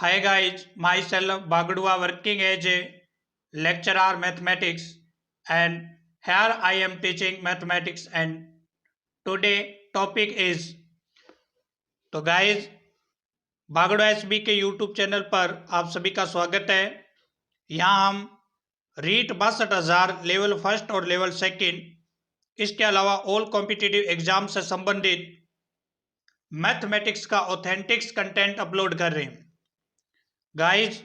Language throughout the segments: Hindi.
Hi guys, myself Bagudua working as a lecturer mathematics and here I am teaching mathematics and today topic is तो गाइज बागड़ो एसबी के यूट्यूब चैनल पर आप सभी का स्वागत है। यहाँ हम रीट 62,000 लेवल फर्स्ट और लेवल सेकंड इसके अलावा ऑल कॉम्पिटिटिव एग्जाम से संबंधित मैथमेटिक्स का ऑथेंटिक्स कंटेंट अपलोड कर रहे हैं। गाइज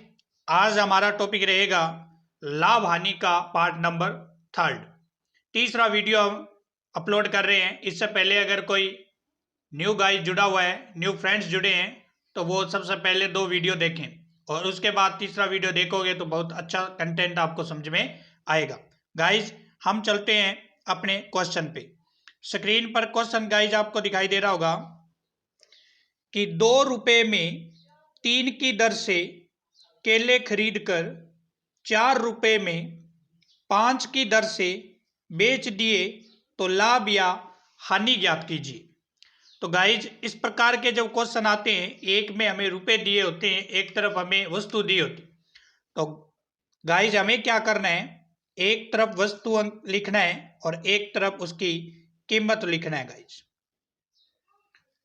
आज हमारा टॉपिक रहेगा लाभ हानि का पार्ट नंबर 3। तीसरा वीडियो हम अपलोड कर रहे हैं। इससे पहले अगर कोई न्यू गाइज जुड़ा हुआ है, न्यू फ्रेंड्स जुड़े हैं तो वो सबसे पहले 2 वीडियो देखें और उसके बाद तीसरा वीडियो देखोगे तो बहुत अच्छा कंटेंट आपको समझ में आएगा। गाइज हम चलते हैं अपने क्वेश्चन पे। स्क्रीन पर क्वेश्चन गाइज आपको दिखाई दे रहा होगा कि 2 रुपए में 3 की दर से केले खरीदकर 4 रुपए में 5 की दर से बेच दिए तो लाभ या हानि ज्ञात कीजिए। तो गाइज इस प्रकार के जब क्वेश्चन आते हैं, एक में हमें रुपए दिए होते हैं, एक तरफ हमें वस्तु दी होती, तो गाइज हमें क्या करना है, एक तरफ वस्तु लिखना है और एक तरफ उसकी कीमत लिखना है। गाइज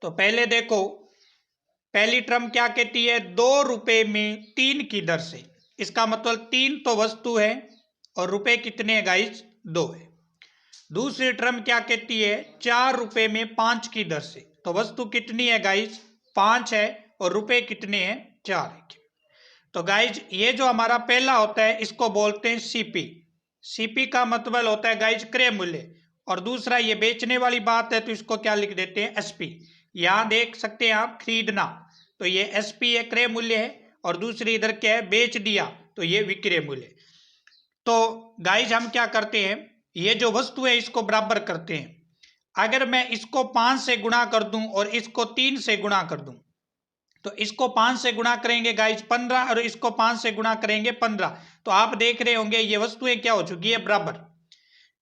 तो पहले देखो, पहली टर्म क्या कहती है, 2 रुपए में 3 की दर से, इसका मतलब 3 तो वस्तु है और रुपए कितने हैं गाइज, 2 है। दूसरी टर्म क्या कहती है, 4 रुपए में 5 की दर से, तो वस्तु कितनी है गाइज, 5 है और रुपए कितने हैं, 4 है। तो गाइज ये जो हमारा पहला होता है इसको बोलते हैं सीपी। सीपी का मतलब होता है गाइज क्रय मूल्य, और दूसरा ये बेचने वाली बात है तो इसको क्या लिख देते हैं, एसपी। यहां देख सकते हैं आप खरीदना, तो ये एसपी है, क्रय मूल्य है, और दूसरी इधर क्या है, बेच दिया, तो ये विक्रय मूल्य। तो गाइज हम क्या करते हैं, ये जो वस्तु है इसको बराबर करते हैं। अगर मैं इसको 5 से गुणा कर दूं और इसको 3 से गुणा कर दूं, तो इसको 5 से गुणा करेंगे गाइज 15 और इसको 5 से गुणा करेंगे 15, तो आप देख रहे होंगे ये वस्तुएं क्या हो चुकी है, बराबर।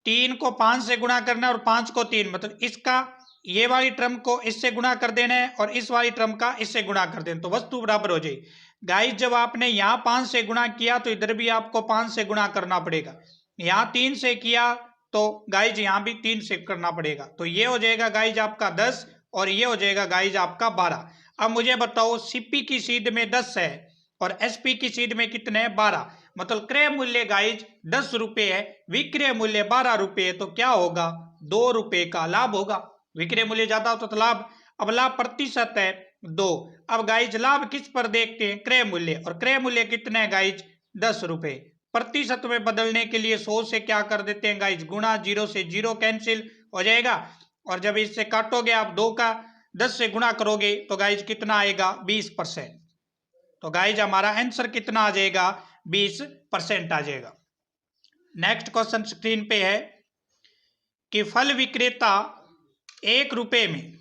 3 को 5 से गुणा करना है और 5 को 3, मतलब इसका ये वाली टर्म को इससे गुणा कर देना है और इस वाली टर्म का इससे गुणा कर देना, तो वस्तु बराबर हो जाएगी। गाइज जब आपने यहाँ 5 से गुणा किया तो इधर भी आपको 5 से गुणा करना पड़ेगा। यहाँ 3 से किया तो गाइज यहाँ भी 3 से करना पड़ेगा, तो ये हो जाएगा गाइज आपका 10 और ये हो जाएगा गाइज आपका 12। अब मुझे बताओ, सीपी की सीध में 10 है और एसपी की सीध में कितने हैं, 12, मतलब क्रय मूल्य गाइज 10 रुपए है, विक्रय मूल्य 12 रुपए है, तो क्या होगा, 2 रुपए का लाभ होगा। विक्रय मूल्य ज्यादा होता तो लाभ। अब लाभ प्रतिशत है 2। अब गाइज लाभ किस पर देखते हैं, क्रय मूल्य, और क्रय मूल्य कितने है गाइज, 10 रुपए। प्रतिशत में बदलने के लिए 100 से क्या कर देते हैं गाइज, गुणा, 0 से 0 कैंसिल हो जाएगा, और जब इससे काटोगे आप 2 का 10 से गुणा करोगे तो गाइज कितना आएगा, 20%। तो गाइज हमारा आंसर कितना आ जाएगा, 20% आ जाएगा। नेक्स्ट क्वेश्चन स्क्रीन पे है कि फल विक्रेता 1 रुपए में,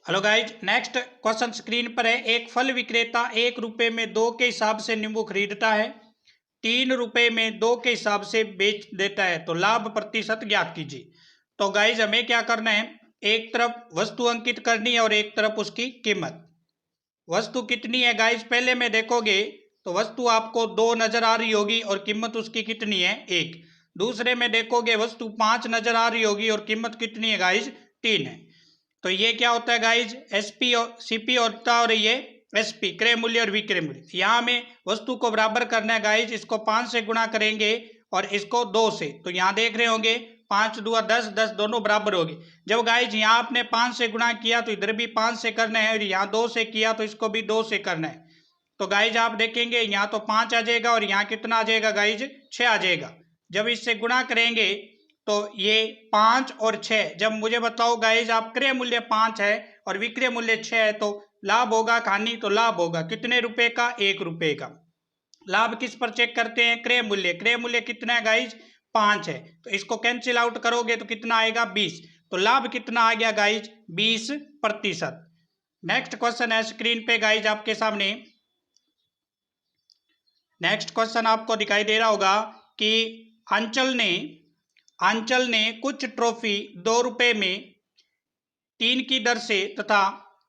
hello guys next question screen पर है, एक फल विक्रेता 1 रुपए में 2 के हिसाब से नींबू खरीदता है, 3 रुपए में 2 के हिसाब से बेच देता है, तो लाभ प्रतिशत ज्ञात कीजिए। तो गाइज हमें क्या करना है, एक तरफ वस्तु अंकित करनी है और एक तरफ उसकी कीमत। वस्तु कितनी है गाइज, पहले में देखोगे तो वस्तु आपको 2 नजर आ रही होगी और कीमत उसकी कितनी है, 1। दूसरे में देखोगे वस्तु 5 नजर आ रही होगी और कीमत कितनी है गाइज, 3 है। तो ये क्या होता है गाइज, एसपी और सीपी होता है और ये एसपी, क्रय मूल्य और विक्रय मूल्य। यहाँ में वस्तु को बराबर करना है गाइज, इसको 5 से गुणा करेंगे और इसको 2 से, तो यहाँ देख रहे होंगे 5 दूना 10, 10 दोनों बराबर होगी। जब गाइज यहाँ आपने 5 से गुणा किया तो इधर भी 5 से करना है और यहाँ 2 से किया तो इसको भी 2 से करना है। तो गाइज आप देखेंगे यहाँ तो 5 आ जाएगा और यहाँ कितना आ जाएगा गाइज, 6 आ जाएगा। जब इससे गुणा करेंगे तो ये 5 और 6, जब मुझे बताओ गाइज आप क्रय मूल्य 5 है और विक्रय मूल्य 6 है, तो लाभ होगा हानि, तो लाभ होगा कितने रुपए का, 1 रुपए का। लाभ किस पर चेक करते हैं, क्रय मूल्य। क्रय मूल्य कितना है गाइज, 5 है, तो इसको कैंसिल आउट करोगे तो कितना आएगा, 20, तो लाभ कितना आ गया गाइज, 20%। नेक्स्ट क्वेश्चन है स्क्रीन पे गाइज आपके सामने। नेक्स्ट क्वेश्चन आपको दिखाई दे रहा होगा कि आंचल ने कुछ ट्रॉफी 2 रुपए में 3 की दर से तथा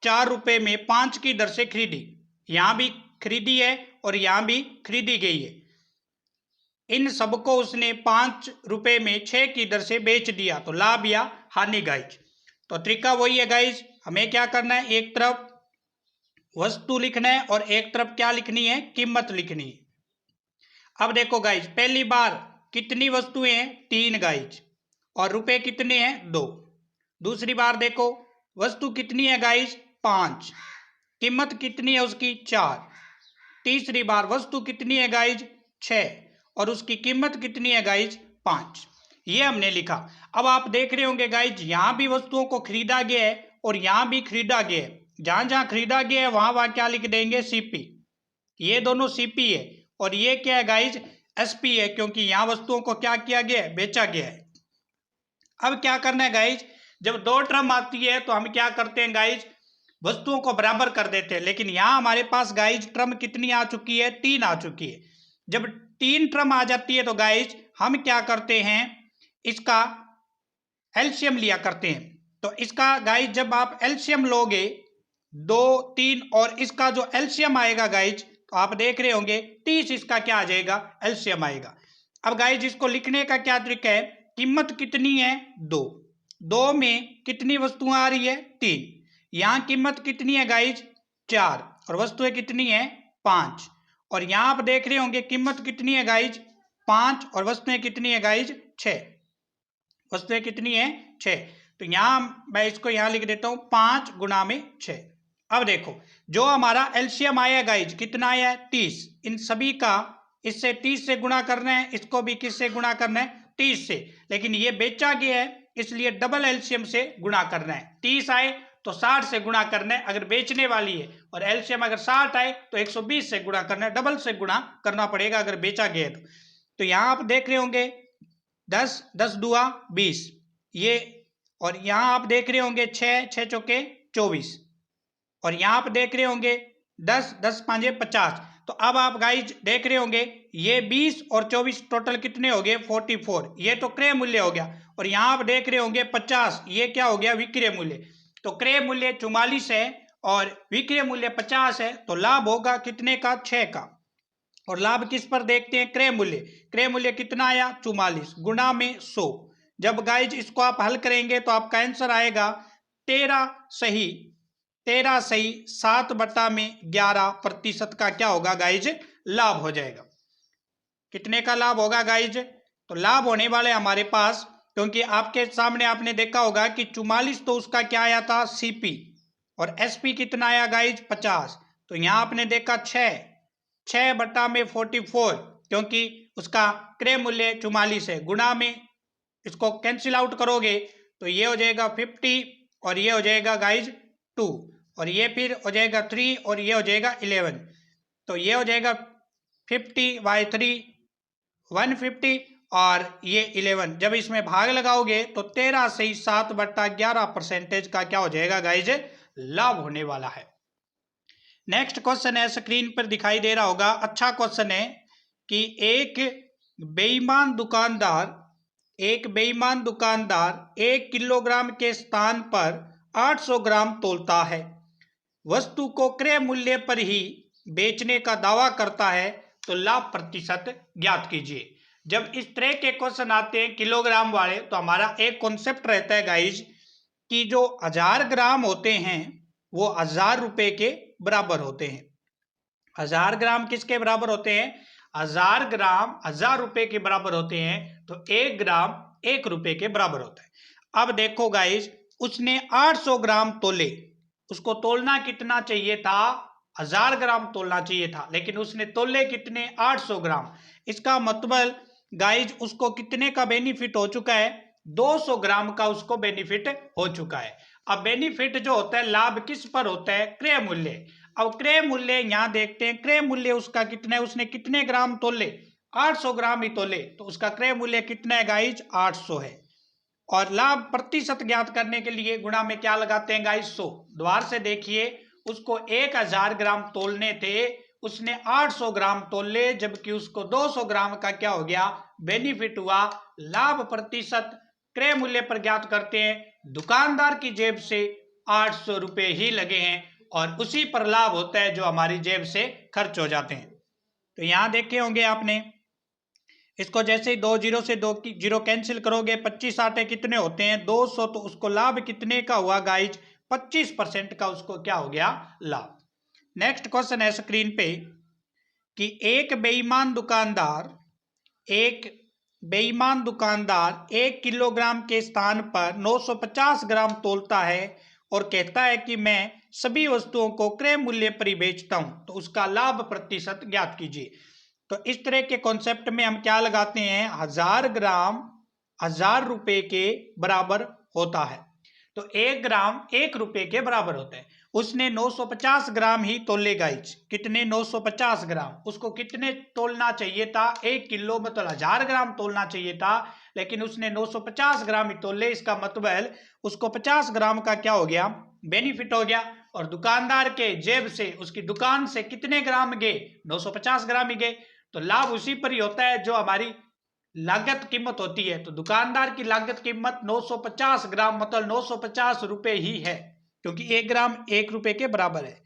₹4 में 5 की दर से खरीदी। यहां भी खरीदी है और यहां भी खरीदी गई है। इन सबको उसने ₹5 में 6 की दर से बेच दिया, तो लाभ या हानि गाइज। तो तरीका वही है गाइज, हमें क्या करना है, एक तरफ वस्तु लिखना है और एक तरफ क्या लिखनी है, कीमत लिखनी है। अब देखो गाइज, पहली बार कितनी वस्तुएं हैं, 3 गाइज, और रुपए कितने हैं, 2। दूसरी बार देखो वस्तु कितनी है गाइज, 5, कीमत कितनी है उसकी, 4। तीसरी बार वस्तु कितनी है गाइज, 6, और उसकी कीमत कितनी है गाइज, 5। ये हमने लिखा। अब आप देख रहे होंगे गाइज, यहां भी वस्तुओं को खरीदा गया है और यहां भी खरीदा गया है। जहां जहां खरीदा गया है वहां क्या लिख देंगे, सीपी। ये दोनों सीपी है और ये क्या है गाइज, एसपी है, क्योंकि यहां वस्तुओं को क्या किया गया है, बेचा गया है। अब क्या करना है गाइज, जब 2 टर्म आती है तो हम क्या करते हैं गाइज, वस्तुओं को बराबर कर देते हैं। लेकिन यहां हमारे पास गाइज टर्म कितनी आ चुकी है, 3 आ चुकी है। जब 3 टर्म आ जाती है तो गाइज हम क्या करते हैं, इसका एलसीएम लिया करते हैं। तो इसका गाइज जब आप एलसीएम लोगे 2, 3 और इसका जो एलसीएम आएगा गाइज, तो आप देख रहे होंगे 30 इसका क्या आ जाएगा, एलसीएम आएगा। अब गाइज इसको लिखने का क्या तरीका है, कीमत कितनी है, 2, 2 में कितनी वस्तुएं आ रही है, 3। यहां कीमत कितनी है गाइज, 4, और वस्तुएं कितनी है, 5। और यहां आप देख रहे होंगे कीमत कितनी है गाइज, 5, और वस्तुएं कितनी है गाइज, 6। वस्तुएं कितनी है, 6। तो यहां मैं इसको यहां लिख देता हूं 5 गुना में 6। अब देखो जो हमारा एलसीएम आया गाइज, कितना आया है, 30। इन सभी का इससे 30 से गुणा करना है, इसको भी किससे गुणा करना है, 30 से। लेकिन ये बेचा गया है इसलिए डबल एलसीएम से गुणा करना है। 30 आए तो 60 से गुणा करना है अगर बेचने वाली है, और एलसीएम अगर 60 आए तो 120 से गुणा करना है, डबल से गुणा करना पड़ेगा अगर बेचा गया है तो यहां आप देख रहे होंगे 10, 10 दुआ 20 ये, और यहां आप देख रहे होंगे 6, 6 चौके 24, और यहां आप देख रहे होंगे 10, 10 पांजे 50। तो अब आप गाइज देख रहे होंगे ये 20 और 24 टोटल कितने हो गए, 44। ये तो क्रय मूल्य हो गया। और यहां आप देख रहे होंगे 50, ये क्या हो गया, विक्रय मूल्य। तो क्रय मूल्य 44 है और विक्रय मूल्य 50 है, तो लाभ होगा कितने का, 6 का। और लाभ किस पर देखते हैं, क्रय मूल्य। क्रय मूल्य कितना आया, 44 गुना में 100। जब गाइज इसको आप हल करेंगे तो आपका आंसर आएगा 13 सही, 7/11% का क्या होगा गाइज, लाभ हो जाएगा। कितने का लाभ होगा गाइज, तो लाभ होने वाले हमारे पास, क्योंकि आपके सामने आपने देखा होगा कि 44 तो उसका क्या आया था, सीपी, और एसपी कितना आया गाइज, 50। तो यहां आपने देखा 6/44, क्योंकि उसका क्रय मूल्य 44 है, गुणा में इसको कैंसिल आउट करोगे तो ये हो जाएगा 50, और ये हो जाएगा गाइज 2, और ये फिर हो जाएगा 3, और ये हो जाएगा 11। तो ये हो जाएगा 50/3 150, और ये 11। जब इसमें भाग लगाओगे तो 13 से 7/11% का क्या हो जाएगा गाइज, लाभ होने वाला है। नेक्स्ट क्वेश्चन है, स्क्रीन पर दिखाई दे रहा होगा, अच्छा क्वेश्चन है कि एक बेईमान दुकानदार 1 किलोग्राम के स्थान पर 800 ग्राम तोलता है, वस्तु को क्रय मूल्य पर ही बेचने का दावा करता है, तो लाभ प्रतिशत ज्ञात कीजिए। जब इस तरह के क्वेश्चन आते हैं किलोग्राम वाले, तो हमारा एक कॉन्सेप्ट रहता है गाइज कि जो 1000 ग्राम होते हैं वो 1000 रुपए के बराबर होते हैं। 1000 ग्राम किसके बराबर होते हैं, 1000 ग्राम 1000 रुपए के बराबर होते हैं, तो 1 ग्राम 1 रुपए के बराबर होता है। अब देखो गाइज, उसने 800 ग्राम तोले, उसको तोलना कितना चाहिए था, 1000 ग्राम तोलना चाहिए था, लेकिन उसने तोले कितने, 800 ग्राम। इसका मतलब गाइज उसको कितने का बेनिफिट हो चुका है, 200 ग्राम का उसको बेनिफिट हो चुका है। अब बेनिफिट जो होता है, लाभ किस पर होता है, क्रय मूल्य। अब क्रय मूल्य यहां देखते हैं, क्रय मूल्य उसका कितना है, उसने कितने ग्राम तोले, 800 ग्राम ही तोले, तो उसका क्रय मूल्य कितना है गाइज, 800 है। और लाभ प्रतिशत ज्ञात करने के लिए गुणा में क्या लगाते हैं गाइज, 100। द्वार से देखिए, उसको 1000 ग्राम तोलने थे, उसने 800 ग्राम तोले, जबकि उसको 200 ग्राम का क्या हो गया, बेनिफिट हुआ। लाभ प्रतिशत क्रय मूल्य पर ज्ञात करते हैं, दुकानदार की जेब से 800 रुपये ही लगे हैं और उसी पर लाभ होता है जो हमारी जेब से खर्च हो जाते हैं। तो यहाँ देखे होंगे आपने, इसको जैसे ही 2 जीरो से 2 जीरो कैंसिल करोगे, 25 आटे कितने होते हैं 200, तो उसको लाभ कितने का हुआ गाइज 25% का उसको क्या हो गया लाभ। नेक्स्ट क्वेश्चन है स्क्रीन पे कि एक बेईमान दुकानदार 1 किलोग्राम के स्थान पर 950 ग्राम तोलता है और कहता है कि मैं सभी वस्तुओं को क्रय मूल्य पर ही बेचता हूं, तो उसका लाभ प्रतिशत ज्ञात कीजिए। तो इस तरह के कॉन्सेप्ट में हम क्या लगाते हैं, 1000 ग्राम 1000 रुपए के बराबर होता है, तो 1 ग्राम 1 रुपए के बराबर होता है। उसने 950 ग्राम ही तोले गाइज, कितने 950 ग्राम, उसको कितने तोलना चाहिए था 1 किलो मतलब 1000 ग्राम तोलना चाहिए था, लेकिन उसने 950 ग्राम ही तोले। इसका मतलब उसको 50 ग्राम का क्या हो गया बेनिफिट हो गया, और दुकानदार के जेब से उसकी दुकान से कितने ग्राम गए 950 ग्राम ही गए। तो लाभ उसी पर ही होता है जो हमारी लागत कीमत होती है। तो दुकानदार की लागत कीमत 950 ग्राम मतलब 950 रुपए ही है, क्योंकि 1 ग्राम 1 रुपए के बराबर है।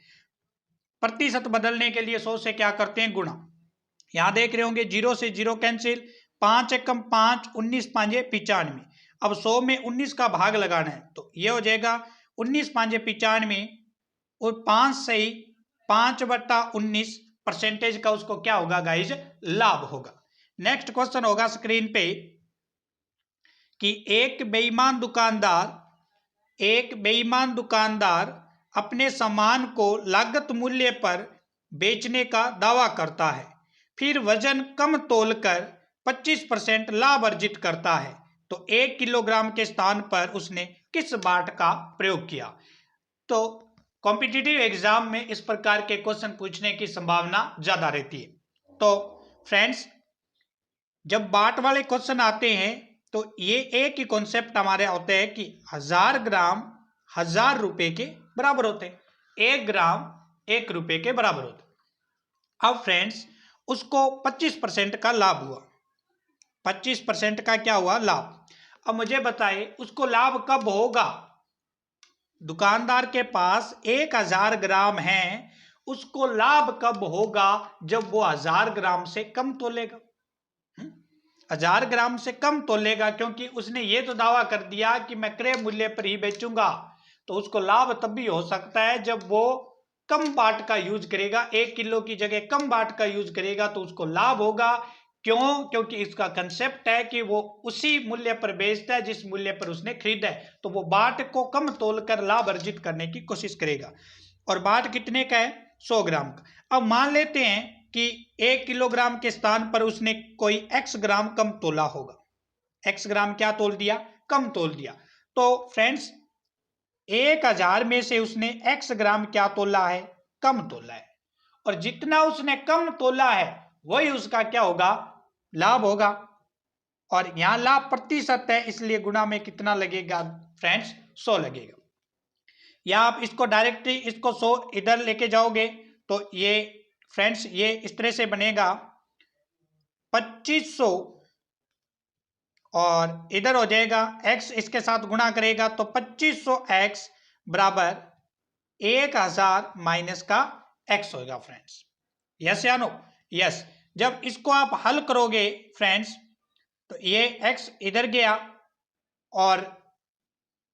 प्रतिशत बदलने के लिए 100 से क्या करते हैं गुणा। यहां देख रहे होंगे 0 से 0 कैंसिल, 5 एकम 5, 19 पांजे 95। अब 100 में 19 का भाग लगाना है, तो ये हो जाएगा 19 पांजे 95 और 5 से ही 5/19 परसेंटेज का उसको क्या होगा गाइज लाभ होगा। नेक्स्ट क्वेश्चन होगा स्क्रीन पे कि एक बेईमान दुकानदार अपने सामान को लागत मूल्य पर बेचने का दावा करता है, फिर वजन कम तोलकर 25% लाभ अर्जित करता है, तो 1 किलोग्राम के स्थान पर उसने किस बाट का प्रयोग किया। तो कॉम्पिटिटिव एग्जाम में इस प्रकार के क्वेश्चन पूछने की संभावना ज्यादा रहती है। तो फ्रेंड्स, जब बाट वाले क्वेश्चन आते हैं तो ये एक ही कॉन्सेप्ट हमारे होते हैं कि 1000 ग्राम 1000 रुपए के बराबर होते हैं, 1 ग्राम 1 रुपए के बराबर होते हैं। अब फ्रेंड्स, उसको 25% का लाभ हुआ, 25% का क्या हुआ लाभ। अब मुझे बताइए उसको लाभ कब होगा। दुकानदार के पास 1000 ग्राम है, उसको लाभ कब होगा जब वो 1000 ग्राम से कम तोलेगा। 1000 ग्राम से कम तोलेगा, क्योंकि उसने ये तो दावा कर दिया कि मैं क्रय मूल्य पर ही बेचूंगा, तो उसको लाभ तब भी हो सकता है जब वो कम बाट का यूज करेगा, 1 किलो की जगह कम बाट का यूज करेगा, तो उसको लाभ होगा। क्यों? क्योंकि इसका कंसेप्ट है कि वो उसी मूल्य पर बेचता है जिस मूल्य पर उसने खरीदा है, तो वो बाट को कम तोलकर लाभ अर्जित करने की कोशिश करेगा। और बाट कितने का है 100 ग्राम का। अब मान लेते हैं कि 1 किलोग्राम के स्थान पर उसने कोई x ग्राम कम तोला होगा, x ग्राम क्या तोल दिया कम तोल दिया। तो फ्रेंड्स 1000 में से उसने x ग्राम क्या तोला है कम तोला है, और जितना उसने कम तोला है वही उसका क्या होगा लाभ होगा। और यहां लाभ प्रतिशत है, इसलिए गुणा में कितना लगेगा फ्रेंड्स 100 लगेगा। या आप इसको डायरेक्टली इसको 100 इधर लेके जाओगे तो ये फ्रेंड्स ये इस तरह से बनेगा 2500, और इधर हो जाएगा x इसके साथ गुणा करेगा तो 2500x बराबर 1000 माइनस का x होगा फ्रेंड्स। यस या नो? यस। जब इसको आप हल करोगे फ्रेंड्स तो ये x इधर गया और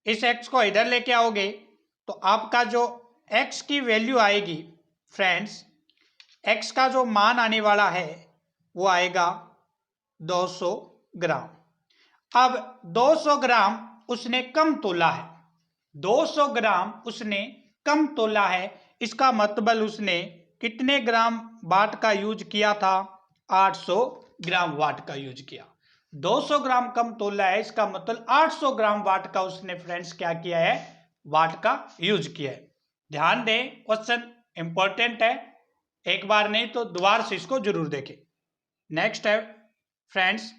इस x को इधर लेके आओगे तो आपका जो x की वैल्यू आएगी फ्रेंड्स, x का जो मान आने वाला है वो आएगा 200 ग्राम। अब 200 ग्राम उसने कम तोला है, 200 ग्राम उसने कम तोला है, इसका मतलब उसने कितने ग्राम वाट का यूज किया था 800 ग्राम वाट का यूज किया। 200 ग्राम कम तोला है, इसका मतलब 800 ग्राम वाट का उसने फ्रेंड्स क्या किया है वाट का यूज किया है। ध्यान दें क्वेश्चन इंपॉर्टेंट है, एक बार नहीं तो दोबारा से इसको जरूर देखें। नेक्स्ट है फ्रेंड्स,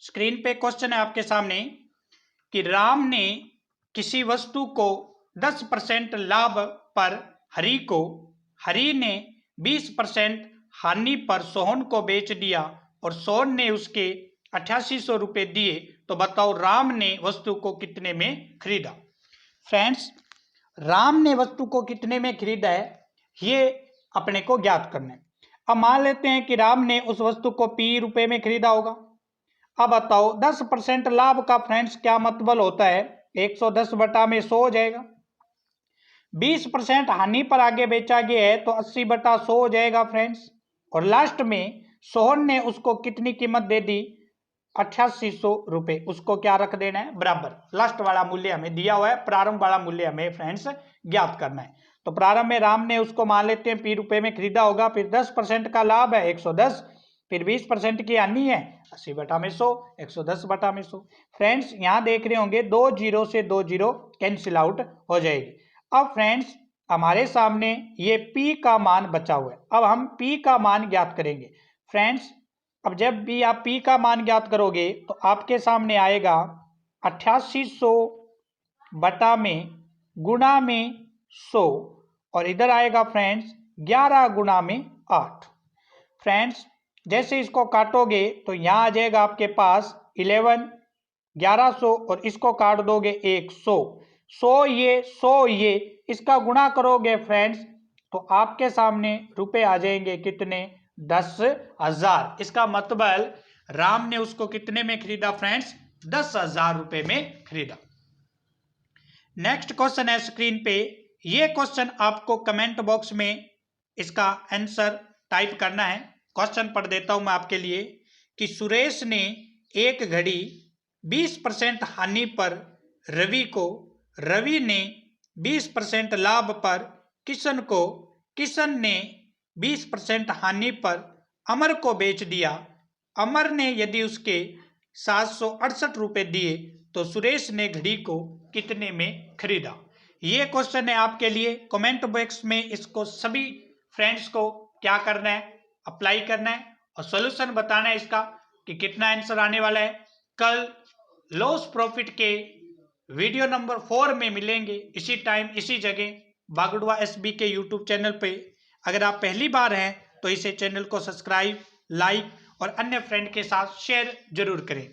स्क्रीन पे क्वेश्चन है आपके सामने कि राम ने किसी वस्तु को 10% लाभ पर हरि ने 20% हानि पर सोहन को बेच दिया और सोहन ने उसके 8800 रुपये दिए, तो बताओ राम ने वस्तु को कितने में खरीदा। फ्रेंड्स राम ने वस्तु को कितने में खरीदा है, ये अपने को ज्ञात करना है। अब मान लेते हैं कि राम ने उस वस्तु को P रुपए में खरीदा होगा। अब बताओ 10% लाभ का फ्रेंड्स क्या मतलब होता है, 110 बटा में 100 हो जाएगा। 20% हानि पर आगे बेचा गया है तो 80 बटा 100 हो जाएगा फ्रेंड्स। और लास्ट में सोहन ने उसको कितनी कीमत दे दी, 8800 रुपए। उसको क्या रख देना है, बराबर। लास्ट वाला मूल्य हमें दिया हुआ है, प्रारंभ वाला मूल्य हमें फ्रेंड्स ज्ञात करना है। तो प्रारंभ में राम ने उसको मान लेते हैं P रुपए में खरीदा होगा, फिर 10% का लाभ है 110, फिर 20% की हानि है 80 बटा में 100, 110 बटा में 100। फ्रेंड्स यहाँ देख रहे होंगे 2 जीरो से 2 जीरो कैंसिल आउट हो जाएगी। अब फ्रेंड्स हमारे सामने ये P का मान बचा हुआ है। अब हम P का मान ज्ञात करेंगे फ्रेंड्स। अब जब भी आप P का मान ज्ञात करोगे तो आपके सामने आएगा 8800 बटा में गुणा में 100, और इधर आएगा फ्रेंड्स 11 गुणा में 8। फ्रेंड्स जैसे इसको काटोगे तो यहाँ आ जाएगा आपके पास 11 1100, और इसको काट दोगे 100, 100 ये इसका गुणा करोगे फ्रेंड्स तो आपके सामने रुपए आ जाएंगे कितने, 10,000। इसका मतलब राम ने उसको कितने में खरीदा फ्रेंड्स, 10,000 रुपए में खरीदा। नेक्स्ट क्वेश्चन है स्क्रीन पे। ये क्वेश्चन आपको कमेंट बॉक्स में इसका आंसर टाइप करना है। क्वेश्चन पढ़ देता हूं मैं आपके लिए कि सुरेश ने एक घड़ी 20% हानि पर रवि ने 20% लाभ पर किशन ने 20% हानि पर अमर को बेच दिया। अमर ने यदि उसके 768 रुपए दिए तो सुरेश ने घड़ी को कितने में खरीदा। ये क्वेश्चन है आपके लिए। कमेंट बॉक्स में इसको सभी फ्रेंड्स को क्या करना है, अप्लाई करना है और सॉल्यूशन बताना है इसका कि कितना आंसर आने वाला है। कल लॉस प्रॉफिट के वीडियो नंबर 4 में मिलेंगे, इसी टाइम इसी जगह बागड़ुआ SB के यूट्यूब चैनल पे। अगर आप पहली बार हैं तो इसे चैनल को सब्सक्राइब, लाइक और अन्य फ्रेंड के साथ शेयर जरूर करें।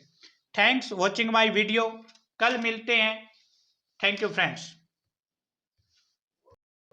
Thanks watching my video. कल मिलते हैं। Thank you friends.